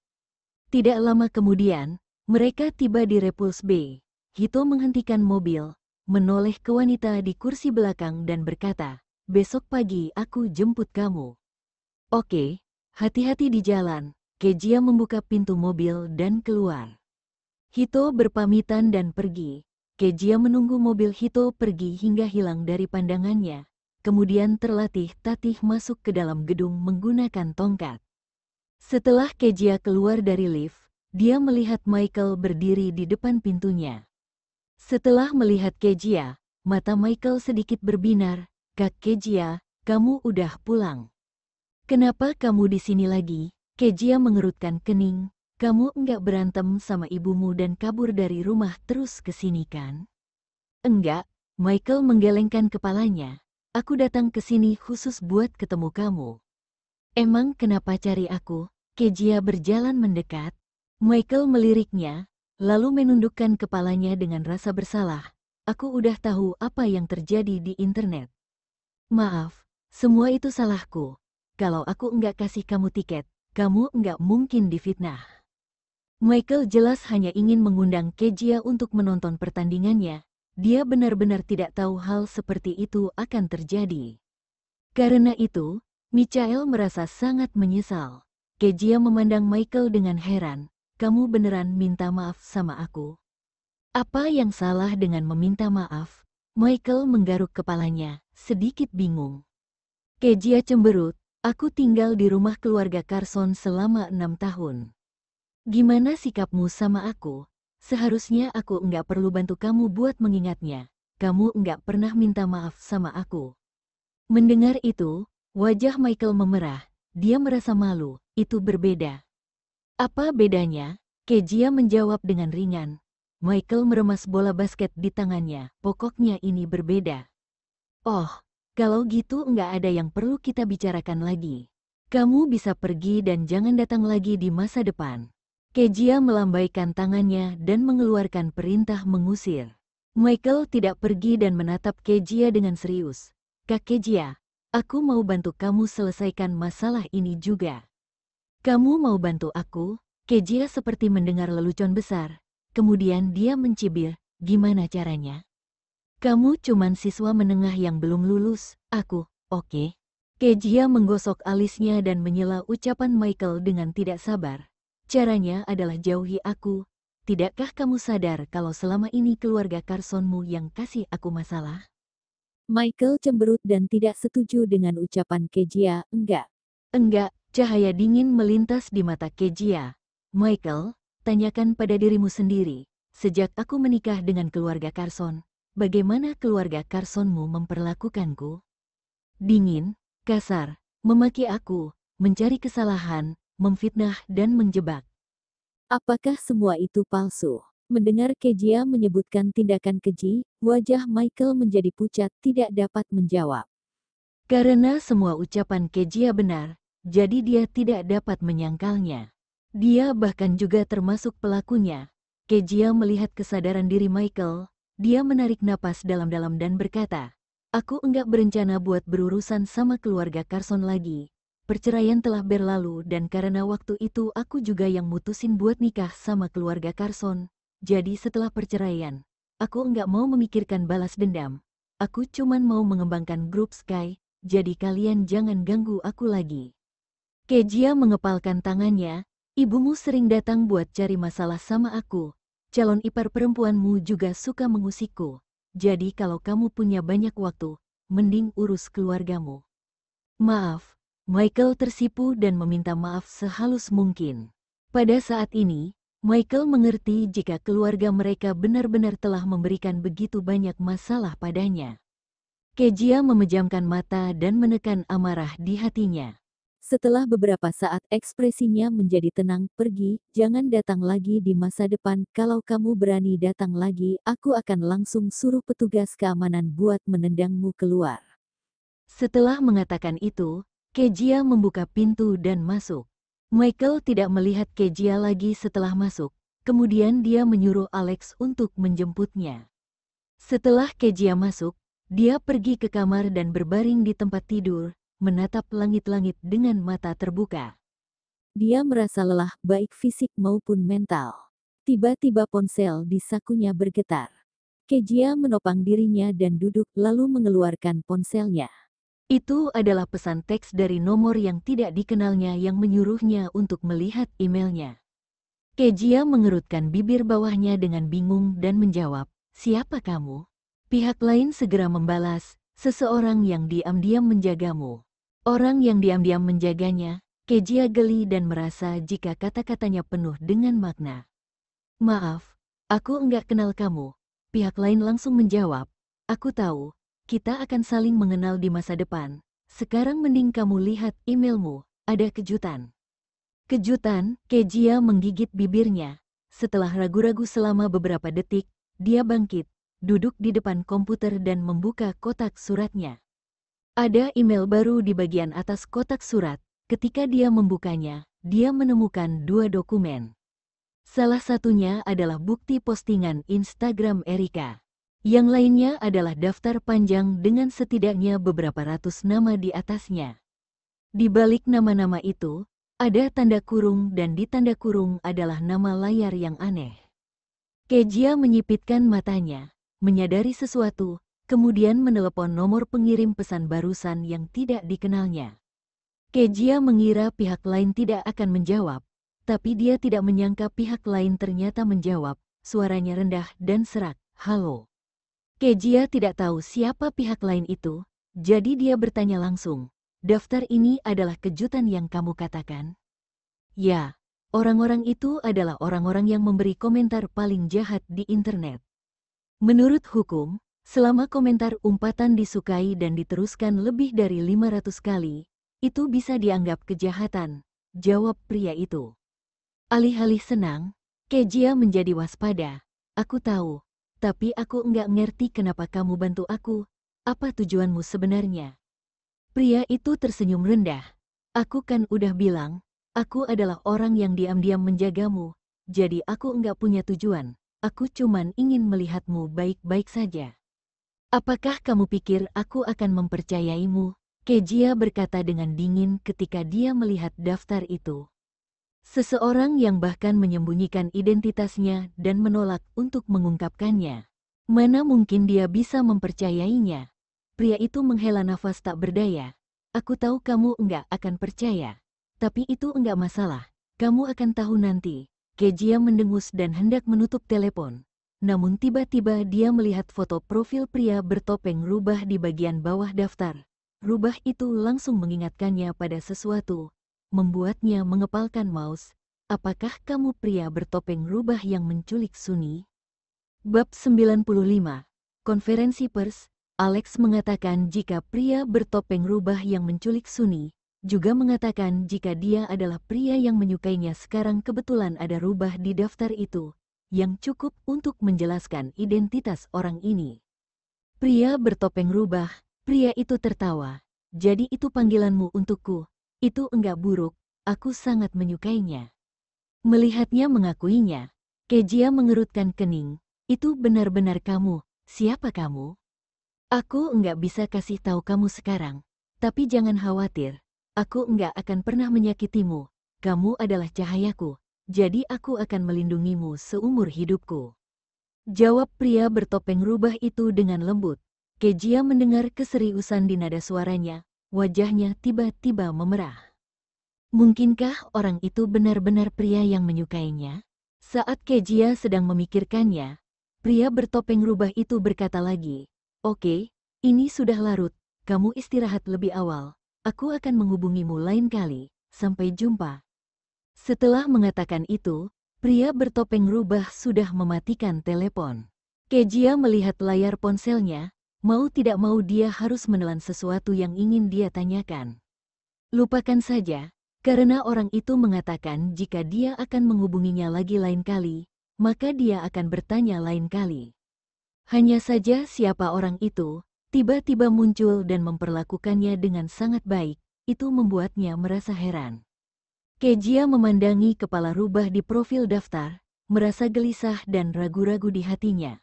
Tidak lama kemudian, mereka tiba di Repulse Bay. Hito menghentikan mobil, menoleh ke wanita di kursi belakang dan berkata, "Besok pagi aku jemput kamu." "Oke, hati-hati di jalan." Kejia membuka pintu mobil dan keluar. Hito berpamitan dan pergi. Kejia menunggu mobil Hito pergi hingga hilang dari pandangannya, kemudian terlatih-tatih masuk ke dalam gedung menggunakan tongkat. Setelah Kejia keluar dari lift, dia melihat Michael berdiri di depan pintunya. Setelah melihat Kejia, mata Michael sedikit berbinar. "Kak Kejia, kamu udah pulang. Kenapa kamu di sini lagi?" Kejia mengerutkan kening. "Kamu enggak berantem sama ibumu dan kabur dari rumah terus ke sini kan?" "Enggak." Michael menggelengkan kepalanya. "Aku datang ke sini khusus buat ketemu kamu." "Emang kenapa cari aku?" Kejia berjalan mendekat. Michael meliriknya, lalu menundukkan kepalanya dengan rasa bersalah. "Aku udah tahu apa yang terjadi di internet. Maaf, semua itu salahku. Kalau aku enggak kasih kamu tiket, kamu enggak mungkin difitnah." Michael jelas hanya ingin mengundang Kejia untuk menonton pertandingannya. Dia benar-benar tidak tahu hal seperti itu akan terjadi. Karena itu, Michael merasa sangat menyesal. Kejia memandang Michael dengan heran. "Kamu beneran minta maaf sama aku?" "Apa yang salah dengan meminta maaf?" Michael menggaruk kepalanya, sedikit bingung. Kejia cemberut, "Aku tinggal di rumah keluarga Carson selama 6 tahun. Gimana sikapmu sama aku? Seharusnya aku enggak perlu bantu kamu buat mengingatnya. Kamu enggak pernah minta maaf sama aku." Mendengar itu, wajah Michael memerah. Dia merasa malu, itu berbeda. "Apa bedanya?" Kejia menjawab dengan ringan. Michael meremas bola basket di tangannya, "Pokoknya ini berbeda." "Oh, kalau gitu enggak ada yang perlu kita bicarakan lagi. Kamu bisa pergi dan jangan datang lagi di masa depan." Kejia melambaikan tangannya dan mengeluarkan perintah mengusir. Michael tidak pergi dan menatap Kejia dengan serius. "Kak Kejia, aku mau bantu kamu selesaikan masalah ini juga." "Kamu mau bantu aku?" Kejia seperti mendengar lelucon besar. Kemudian dia mencibir, "Gimana caranya? Kamu cuman siswa menengah yang belum lulus, aku, oke?" Kejia menggosok alisnya dan menyela ucapan Michael dengan tidak sabar. "Caranya adalah jauhi aku. Tidakkah kamu sadar kalau selama ini keluarga Carsonmu yang kasih aku masalah?" Michael cemberut dan tidak setuju dengan ucapan Kejia, "Enggak." "Enggak." Cahaya dingin melintas di mata Kejia. "Michael, tanyakan pada dirimu sendiri. Sejak aku menikah dengan keluarga Carson, bagaimana keluarga Carsonmu memperlakukanku? Dingin, kasar, memaki aku, mencari kesalahan, memfitnah dan menjebak. Apakah semua itu palsu? Mendengar Kejia menyebutkan tindakan keji, wajah Michael menjadi pucat tidak dapat menjawab. Karena semua ucapan Kejia benar, jadi dia tidak dapat menyangkalnya. Dia bahkan juga termasuk pelakunya. Kejia melihat kesadaran diri Michael, dia menarik napas dalam-dalam dan berkata, "Aku enggak berencana buat berurusan sama keluarga Carson lagi. Perceraian telah berlalu dan karena waktu itu aku juga yang mutusin buat nikah sama keluarga Carson. Jadi setelah perceraian, aku enggak mau memikirkan balas dendam. Aku cuman mau mengembangkan grup Sky, jadi kalian jangan ganggu aku lagi." Kejia mengepalkan tangannya, "Ibumu sering datang buat cari masalah sama aku. Calon ipar perempuanmu juga suka mengusikku. Jadi kalau kamu punya banyak waktu, mending urus keluargamu." "Maaf." Michael tersipu dan meminta maaf sehalus mungkin. Pada saat ini, Michael mengerti jika keluarga mereka benar-benar telah memberikan begitu banyak masalah padanya. Kejia memejamkan mata dan menekan amarah di hatinya. Setelah beberapa saat ekspresinya menjadi tenang, "Pergi, jangan datang lagi di masa depan. Kalau kamu berani datang lagi, aku akan langsung suruh petugas keamanan buat menendangmu keluar." Setelah mengatakan itu, Kejia membuka pintu dan masuk. Michael tidak melihat Kejia lagi setelah masuk, kemudian dia menyuruh Alex untuk menjemputnya. Setelah Kejia masuk, dia pergi ke kamar dan berbaring di tempat tidur, menatap langit-langit dengan mata terbuka. Dia merasa lelah, baik fisik maupun mental. Tiba-tiba ponsel di sakunya bergetar. Kejia menopang dirinya dan duduk lalu mengeluarkan ponselnya. Itu adalah pesan teks dari nomor yang tidak dikenalnya yang menyuruhnya untuk melihat emailnya. Kejia mengerutkan bibir bawahnya dengan bingung dan menjawab, "Siapa kamu?" Pihak lain segera membalas, "Seseorang yang diam-diam menjagamu." Orang yang diam-diam menjaganya. Kejia geli dan merasa jika kata-katanya penuh dengan makna. "Maaf, aku enggak kenal kamu." Pihak lain langsung menjawab, "Aku tahu, kita akan saling mengenal di masa depan. Sekarang mending kamu lihat emailmu, ada kejutan." "Kejutan?" Kejia menggigit bibirnya. Setelah ragu-ragu selama beberapa detik, dia bangkit, duduk di depan komputer dan membuka kotak suratnya. Ada email baru di bagian atas kotak surat. Ketika dia membukanya, dia menemukan dua dokumen. Salah satunya adalah bukti postingan Instagram Erika. Yang lainnya adalah daftar panjang dengan setidaknya beberapa ratus nama di atasnya. Di balik nama-nama itu, ada tanda kurung dan di tanda kurung adalah nama layar yang aneh. Kejia menyipitkan matanya, menyadari sesuatu, kemudian menelepon nomor pengirim pesan barusan yang tidak dikenalnya. Kejia mengira pihak lain tidak akan menjawab, tapi dia tidak menyangka pihak lain ternyata menjawab, suaranya rendah dan serak, "Halo." Kejia tidak tahu siapa pihak lain itu, jadi dia bertanya langsung, "Daftar ini adalah kejutan yang kamu katakan?" "Ya, orang-orang itu adalah orang-orang yang memberi komentar paling jahat di internet. Menurut hukum, selama komentar umpatan disukai dan diteruskan lebih dari 500 kali, itu bisa dianggap kejahatan," jawab pria itu. Alih-alih senang, Kejia menjadi waspada. "Aku tahu, tapi aku enggak ngerti kenapa kamu bantu aku. Apa tujuanmu sebenarnya?" Pria itu tersenyum rendah. "Aku kan udah bilang, aku adalah orang yang diam-diam menjagamu, jadi aku enggak punya tujuan. Aku cuman ingin melihatmu baik-baik saja." "Apakah kamu pikir aku akan mempercayaimu?" Kejia berkata dengan dingin ketika dia melihat daftar itu. Seseorang yang bahkan menyembunyikan identitasnya dan menolak untuk mengungkapkannya. Mana mungkin dia bisa mempercayainya? Pria itu menghela nafas tak berdaya. "Aku tahu kamu enggak akan percaya. Tapi itu enggak masalah. Kamu akan tahu nanti." Kejia mendengus dan hendak menutup telepon. Namun tiba-tiba dia melihat foto profil pria bertopeng rubah di bagian bawah daftar. Rubah itu langsung mengingatkannya pada sesuatu, membuatnya mengepalkan mouse. "Apakah kamu pria bertopeng rubah yang menculik Suni?" Bab 95. Konferensi pers. Alex mengatakan jika pria bertopeng rubah yang menculik Suni, juga mengatakan jika dia adalah pria yang menyukainya. Sekarang kebetulan ada rubah di daftar itu, yang cukup untuk menjelaskan identitas orang ini. Pria bertopeng rubah, pria itu tertawa. Jadi itu panggilanmu untukku, itu enggak buruk, aku sangat menyukainya. Melihatnya mengakuinya, Kejia mengerutkan kening, itu benar-benar kamu, siapa kamu? Aku enggak bisa kasih tahu kamu sekarang, tapi jangan khawatir, aku enggak akan pernah menyakitimu, kamu adalah cahayaku, jadi aku akan melindungimu seumur hidupku. Jawab pria bertopeng rubah itu dengan lembut. Kejia mendengar keseriusan di nada suaranya, wajahnya tiba-tiba memerah. Mungkinkah orang itu benar-benar pria yang menyukainya? Saat Kejia sedang memikirkannya, pria bertopeng rubah itu berkata lagi, "Oke, ini sudah larut, kamu istirahat lebih awal, aku akan menghubungimu lain kali, sampai jumpa." Setelah mengatakan itu, pria bertopeng rubah sudah mematikan telepon. Kejia melihat layar ponselnya, mau tidak mau dia harus menelan sesuatu yang ingin dia tanyakan. Lupakan saja, karena orang itu mengatakan jika dia akan menghubunginya lagi lain kali, maka dia akan bertanya lain kali. Hanya saja siapa orang itu, tiba-tiba muncul dan memperlakukannya dengan sangat baik, itu membuatnya merasa heran. Kejia memandangi kepala rubah di profil daftar, merasa gelisah dan ragu-ragu di hatinya.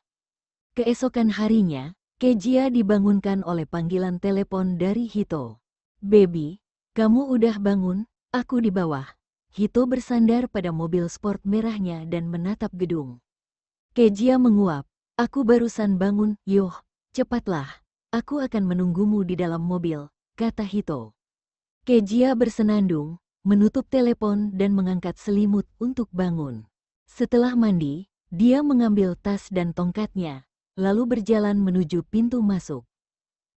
Keesokan harinya, Kejia dibangunkan oleh panggilan telepon dari Hito. "Baby, kamu udah bangun? Aku di bawah." Hito bersandar pada mobil sport merahnya dan menatap gedung. Kejia menguap. "Aku barusan bangun, yoh, cepatlah. Aku akan menunggumu di dalam mobil," kata Hito. Kejia bersenandung, menutup telepon dan mengangkat selimut untuk bangun. Setelah mandi, dia mengambil tas dan tongkatnya, lalu berjalan menuju pintu masuk.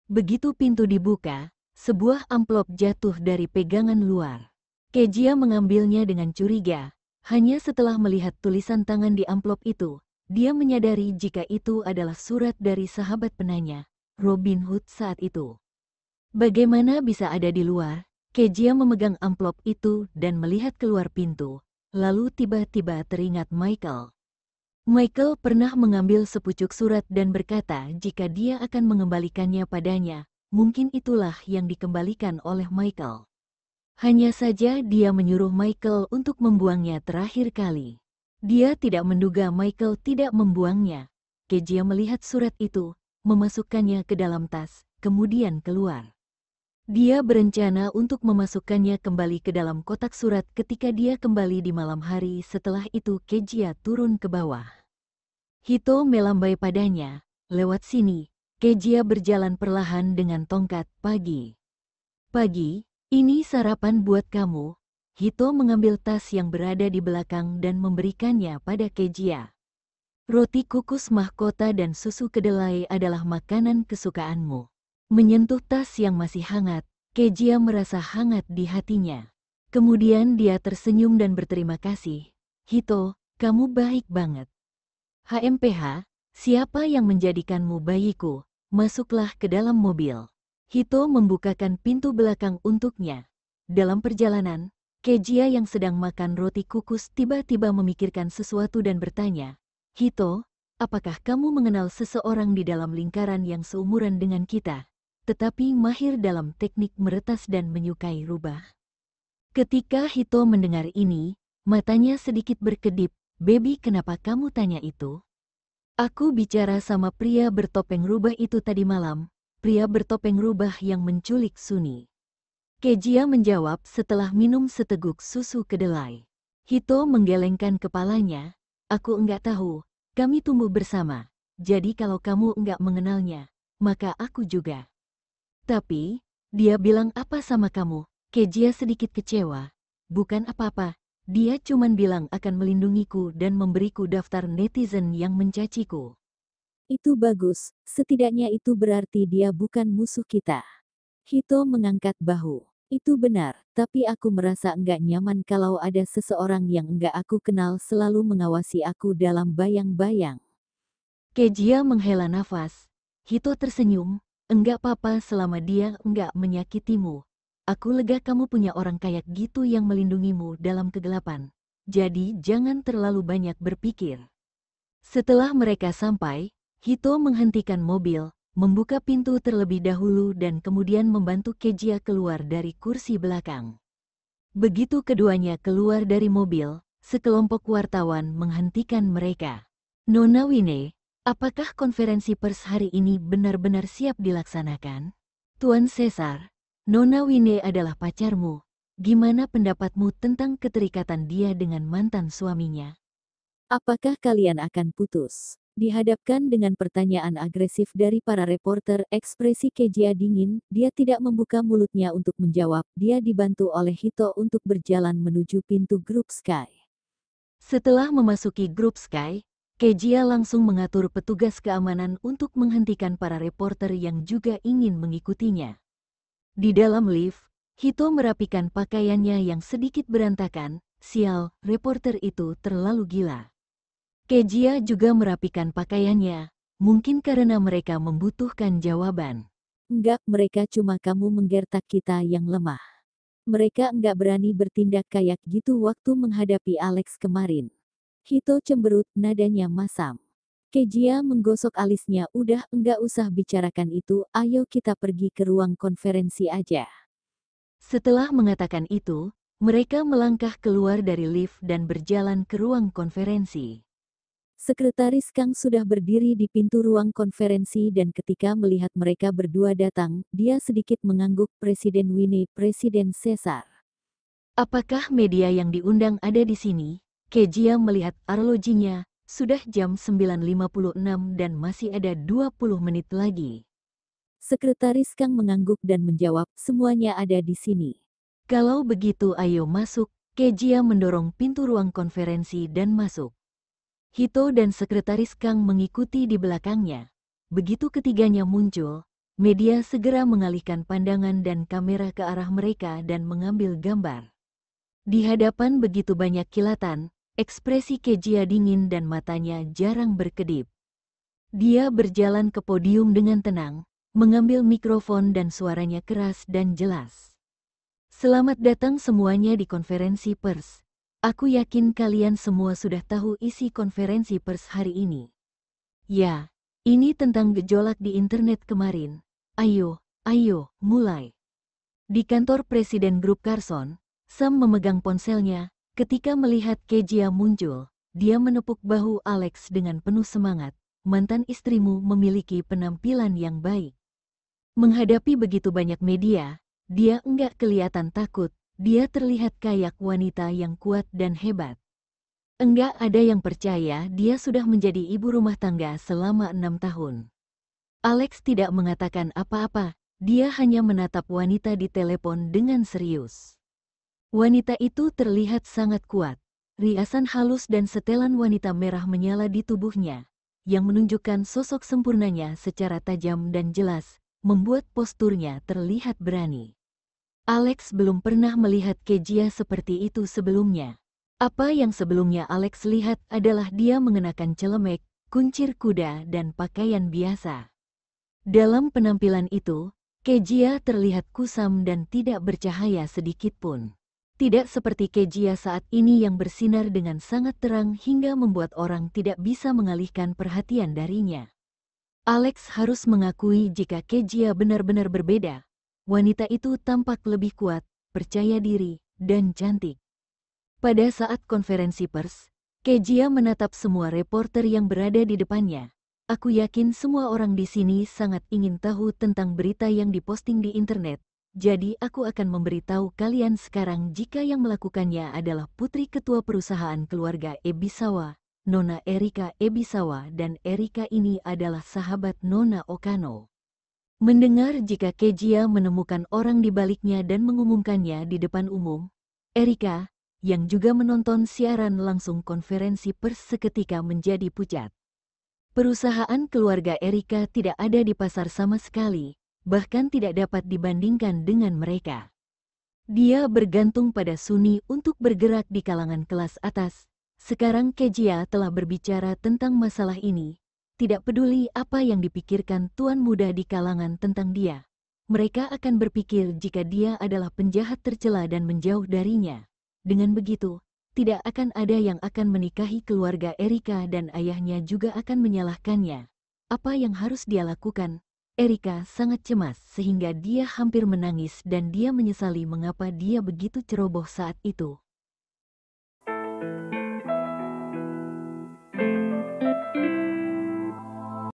Begitu pintu dibuka, sebuah amplop jatuh dari pegangan luar. Kejia mengambilnya dengan curiga. Hanya setelah melihat tulisan tangan di amplop itu, dia menyadari jika itu adalah surat dari sahabat penanya, Robin Hood saat itu. Bagaimana bisa ada di luar? Kejia memegang amplop itu dan melihat keluar pintu, lalu tiba-tiba teringat Michael. Michael pernah mengambil sepucuk surat dan berkata jika dia akan mengembalikannya padanya, mungkin itulah yang dikembalikan oleh Michael. Hanya saja dia menyuruh Michael untuk membuangnya terakhir kali. Dia tidak menduga Michael tidak membuangnya. Kejia melihat surat itu, memasukkannya ke dalam tas, kemudian keluar. Dia berencana untuk memasukkannya kembali ke dalam kotak surat ketika dia kembali di malam hari. Setelah itu Kejia turun ke bawah. Hito melambai padanya, "Lewat sini." Kejia berjalan perlahan dengan tongkat. "Pagi. Pagi, ini sarapan buat kamu." Hito mengambil tas yang berada di belakang dan memberikannya pada Kejia. "Roti kukus mahkota dan susu kedelai adalah makanan kesukaanmu." Menyentuh tas yang masih hangat, Kejia merasa hangat di hatinya. Kemudian dia tersenyum dan berterima kasih. "Hito, kamu baik banget." "HMPH, siapa yang menjadikanmu bayiku? Masuklah ke dalam mobil." Hito membukakan pintu belakang untuknya. Dalam perjalanan, Kejia yang sedang makan roti kukus tiba-tiba memikirkan sesuatu dan bertanya, "Hito, apakah kamu mengenal seseorang di dalam lingkaran yang seumuran dengan kita, tetapi mahir dalam teknik meretas dan menyukai rubah?" Ketika Hito mendengar ini, matanya sedikit berkedip. "Baby, kenapa kamu tanya itu?" "Aku bicara sama pria bertopeng rubah itu tadi malam, pria bertopeng rubah yang menculik Suni." Kejia menjawab setelah minum seteguk susu kedelai. Hito menggelengkan kepalanya. "Aku enggak tahu, kami tumbuh bersama, jadi kalau kamu enggak mengenalnya, maka aku juga." "Tapi, dia bilang apa sama kamu?" Kejia sedikit kecewa. "Bukan apa-apa, dia cuman bilang akan melindungiku dan memberiku daftar netizen yang mencaciku." Itu bagus, setidaknya itu berarti dia bukan musuh kita. Hito mengangkat bahu. Itu benar, tapi aku merasa enggak nyaman kalau ada seseorang yang enggak aku kenal selalu mengawasi aku dalam bayang-bayang. Kejia menghela nafas. Hito tersenyum. "Enggak apa-apa selama dia enggak menyakitimu. Aku lega kamu punya orang kayak gitu yang melindungimu dalam kegelapan. Jadi jangan terlalu banyak berpikir. Setelah mereka sampai, Hito menghentikan mobil, membuka pintu terlebih dahulu dan kemudian membantu Kejia keluar dari kursi belakang. Begitu keduanya keluar dari mobil, sekelompok wartawan menghentikan mereka. Nona Wine, apakah konferensi pers hari ini benar-benar siap dilaksanakan? Tuan Caesar, Nona Wine adalah pacarmu. Gimana pendapatmu tentang keterikatan dia dengan mantan suaminya? Apakah kalian akan putus? Dihadapkan dengan pertanyaan agresif dari para reporter, ekspresi Kejia dingin, dia tidak membuka mulutnya untuk menjawab, dia dibantu oleh Hito untuk berjalan menuju pintu grup Sky. Setelah memasuki grup Sky, Kejia langsung mengatur petugas keamanan untuk menghentikan para reporter yang juga ingin mengikutinya. Di dalam lift, Hito merapikan pakaiannya yang sedikit berantakan, sial, reporter itu terlalu gila. Kejia juga merapikan pakaiannya, mungkin karena mereka membutuhkan jawaban. Enggak, mereka cuma kamu menggertak kita yang lemah. Mereka enggak berani bertindak kayak gitu waktu menghadapi Alex kemarin. Hito cemberut, nadanya masam. Kejia menggosok alisnya, udah enggak usah bicarakan itu, ayo kita pergi ke ruang konferensi aja. Setelah mengatakan itu, mereka melangkah keluar dari lift dan berjalan ke ruang konferensi. Sekretaris Kang sudah berdiri di pintu ruang konferensi dan ketika melihat mereka berdua datang, dia sedikit mengangguk. Presiden Wine, Presiden Caesar. Apakah media yang diundang ada di sini? Kejia melihat arlojinya, sudah jam 9.56 dan masih ada 20 menit lagi. Sekretaris Kang mengangguk dan menjawab, semuanya ada di sini. Kalau begitu ayo masuk. Kejia mendorong pintu ruang konferensi dan masuk. Hito dan Sekretaris Kang mengikuti di belakangnya. Begitu ketiganya muncul, media segera mengalihkan pandangan dan kamera ke arah mereka dan mengambil gambar. Di hadapan begitu banyak kilatan, ekspresi Kejia dingin dan matanya jarang berkedip. Dia berjalan ke podium dengan tenang, mengambil mikrofon dan suaranya keras dan jelas. Selamat datang semuanya di konferensi pers. Aku yakin kalian semua sudah tahu isi konferensi pers hari ini. Ya, ini tentang gejolak di internet kemarin. Ayo, mulai. Di kantor Presiden Grup Carson, Sam memegang ponselnya. Ketika melihat Kejia muncul, dia menepuk bahu Alex dengan penuh semangat. Mantan istrimu memiliki penampilan yang baik. Menghadapi begitu banyak media, dia enggak kelihatan takut. Dia terlihat kayak wanita yang kuat dan hebat. Enggak ada yang percaya dia sudah menjadi ibu rumah tangga selama 6 tahun. Alex tidak mengatakan apa-apa, dia hanya menatap wanita di telepon dengan serius. Wanita itu terlihat sangat kuat. Riasan halus dan setelan wanita merah menyala di tubuhnya, yang menunjukkan sosok sempurnanya secara tajam dan jelas, membuat posturnya terlihat berani. Alex belum pernah melihat Kejia seperti itu sebelumnya. Apa yang sebelumnya Alex lihat adalah dia mengenakan celemek, kuncir kuda dan pakaian biasa. Dalam penampilan itu, Kejia terlihat kusam dan tidak bercahaya sedikitpun. Tidak seperti Kejia saat ini yang bersinar dengan sangat terang hingga membuat orang tidak bisa mengalihkan perhatian darinya. Alex harus mengakui jika Kejia benar-benar berbeda. Wanita itu tampak lebih kuat, percaya diri, dan cantik. Pada saat konferensi pers, Kejia menatap semua reporter yang berada di depannya. Aku yakin semua orang di sini sangat ingin tahu tentang berita yang diposting di internet. Jadi aku akan memberitahu kalian sekarang jika yang melakukannya adalah putri ketua perusahaan keluarga Ebisawa, Nona Erika Ebisawa, dan Erika ini adalah sahabat Nona Okano. Mendengar jika Kejia menemukan orang di baliknya dan mengumumkannya di depan umum, Erika, yang juga menonton siaran langsung konferensi pers seketika menjadi pucat. Perusahaan keluarga Erika tidak ada di pasar sama sekali, bahkan tidak dapat dibandingkan dengan mereka. Dia bergantung pada Suni untuk bergerak di kalangan kelas atas. Sekarang Kejia telah berbicara tentang masalah ini. Tidak peduli apa yang dipikirkan tuan muda di kalangan tentang dia. Mereka akan berpikir jika dia adalah penjahat tercela dan menjauh darinya. Dengan begitu, tidak akan ada yang akan menikahi keluarga Erika dan ayahnya juga akan menyalahkannya. Apa yang harus dia lakukan? Erika sangat cemas sehingga dia hampir menangis dan dia menyesali mengapa dia begitu ceroboh saat itu.